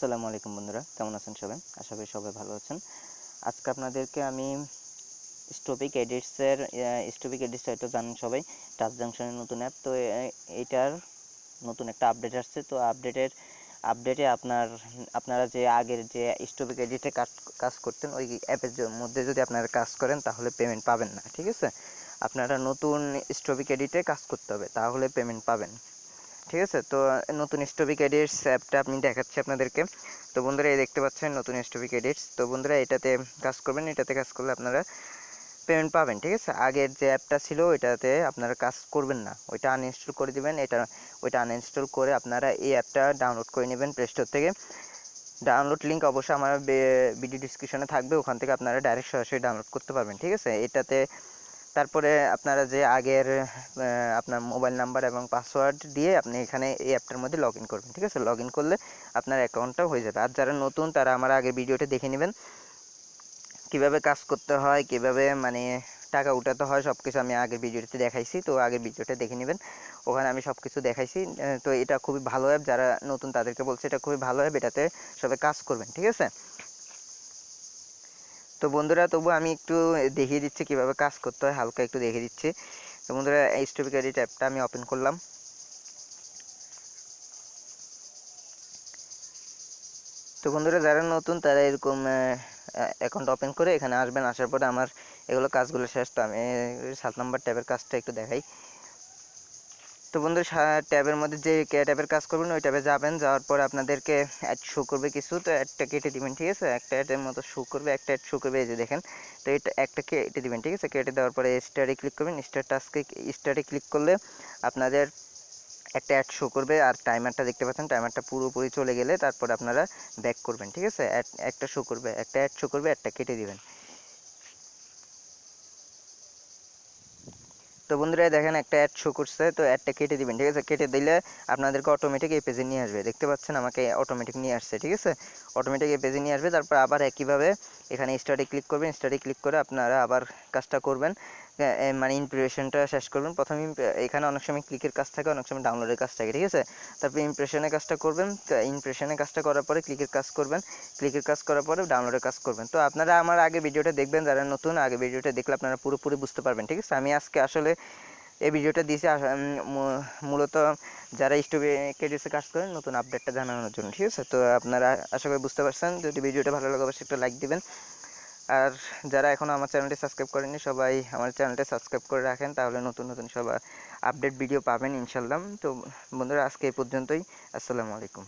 আসসালামু আলাইকুম বন্ধুরা, কেমন আছেন সবাই? আশা করি সবাই ভালো আছেন। আজকে আপনাদেরকে আমি স্টপিক এডিটস হয়তো জানেন সবাই, টাচ জাংশনের নতুন অ্যাপ। তো এইটার নতুন একটা আপডেট আসছে। তো আপডেটে আপনারা যে আগের যে স্টপিক এডিটে কাজ করতেন, ওই অ্যাপের মধ্যে যদি আপনারা কাজ করেন তাহলে পেমেন্ট পাবেন না, ঠিক আছে? আপনারা নতুন স্টপিক এডিটে কাজ করতে হবে, তাহলে পেমেন্ট পাবেন, ঠিক আছে? তো নতুন স্টপিক এডিটস অ্যাপটা আমি দেখাচ্ছি আপনাদেরকে। তো বন্ধুরা, এই দেখতে পাচ্ছেন নতুন স্টপিক এডিটস। তো বন্ধুরা, এটাতে কাজ করবেন। এটাতে কাজ করলে আপনারা পেমেন্ট পাবেন, ঠিক আছে? আগের যে অ্যাপটা ছিল ওইটাতে আপনারা কাজ করবেন না, ওইটা আনইনস্টল করে দিবেন। ওইটা আনইনস্টল করে আপনারা এই অ্যাপটা ডাউনলোড করে নেবেন প্লে স্টোর থেকে। ডাউনলোড লিঙ্ক অবশ্যই আমার ভিডিও ডিসক্রিপশনে থাকবে, ওখান থেকে আপনারা ডাইরেক্ট সরাসরি ডাউনলোড করতে পারবেন, ঠিক আছে? এটাতে তারপরে আপনারা যে আগের আপনার মোবাইল নাম্বার এবং পাসওয়ার্ড দিয়ে আপনি এখানে এই অ্যাপটার মধ্যে লগ ইন করবেন, ঠিক আছে? লগ ইন করলে আপনার অ্যাকাউন্টটাও হয়ে যাবে। আর যারা নতুন তারা আমার আগের ভিডিওটা দেখে নেবেন, কীভাবে কাজ করতে হয়, কীভাবে টাকা উঠাতে হয়, সব কিছু আমি আগের ভিডিওতে দেখাইছি। তো আগের ভিডিওটা দেখে নেবেন, ওখানে আমি সব কিছু দেখাইছি। তো এটা খুবই ভালো অ্যাপ, যারা নতুন তাদেরকে বলছে এটা খুবই ভালো অ্যাপ, এটাতে সবাই কাজ করবেন, ঠিক আছে? তো বন্ধুরা, তবু আমি একটু দেখিয়ে দিচ্ছি কীভাবে কাজ করতে হয়, হালকা একটু দেখিয়ে দিচ্ছি। তো বন্ধুরা, এই স্টপিক এডিট অ্যাপটা আমি ওপেন করলাম। তো বন্ধুরা, যারা নতুন তারা এরকম অ্যাকাউন্ট ওপেন করে এখানে আসবেন। আসার পরে আমার এগুলো কাজগুলো শেষ। তো আমি 7 নম্বর ট্যাবের কাজটা একটু দেখাই। তো বন্ধুরা, ট্যাবের মধ্যে যে ট্যাবের কাজ করবেন ওই ট্যাবে যাবেন। যাওয়ার পর আপনাদেরকে অ্যাড শো করবে কিছু, তো অ্যাডটা কেটে দিবেন, ঠিক আছে? একটা অ্যাডের মতো শো করবে, একটা অ্যাড শো করবে, এই যে দেখেন। তো এটা একটা কেটে দিবেন, ঠিক আছে? কেটে দেওয়ার পরে স্টারে ক্লিক করবেন। স্টারে ক্লিক করলে আপনাদের একটা অ্যাড শো করবে, আর টাইমারটা দেখতে পাচ্ছেন। টাইমারটা পুরোপুরি চলে গেলে তারপর আপনারা ব্যাক করবেন, ঠিক আছে? একটা শো করবে, একটা অ্যাড শো করবে, একটা কেটে দিবেন। তো বন্ধুরা, দেখেন একটা অ্যাড শো করছে, তো অ্যাডটা কেটে দিবেন, ঠিক আছে? কেটে দিলে আপনাদেরকে অটোমেটিক এই পেজে নিয়ে আসবে। দেখতে পাচ্ছেন আমাকে অটোমেটিক নিয়ে আসছে, ঠিক আছে? অটোমেটিক এই পেজে নিয়ে আসবে। তারপর আবার একইভাবে এখানে স্টার্টে ক্লিক করবেন। স্টার্টে ক্লিক করে আপনারা আবার কাজটা করবেন, ইমপ্রেশনটা শেষ করবেন। প্রথমে এখানে অনেক সময় ক্লিকের কাজ থাকে, অনেক সময় ডাউনলোডের কাজ থাকে, ঠিক আছে? তারপর ইমপ্রেশনের কাজটা করবেন। ইমপ্রেশনের কাজটা করার পরে ক্লিকের কাজ করবেন। ক্লিকের কাজ করার পরে ডাউনলোডের কাজ করবেন। তো আপনারা আমার আগে ভিডিওটা দেখবেন, যারা নতুন আগে ভিডিওটা দেখলে আপনারা পুরোপুরি বুঝতে পারবেন, ঠিক আছে? আমি আজকে আসলে এই ভিডিওটা দিয়েছি মূলত যারা স্টুডেন্টে কাজ করেন নতুন আপডেটটা জানানোর জন্য, ঠিক আছে? তো আপনারা আশা করি বুঝতে পারছেন। যদি ভিডিওটা ভালো লাগে অবশ্যই একটা লাইক দিবেন। আর যারা এখনও আমার চ্যানেলটি সাবস্ক্রাইব করেননি, সবাই আমার চ্যানেলটি সাবস্ক্রাইব করে রাখেন, তাহলে নতুন নতুন সব আপডেট ভিডিও পাবেন ইনশাল্লাহ। তো বন্ধুরা, আজকে এই পর্যন্তই। আসসালামু আলাইকুম।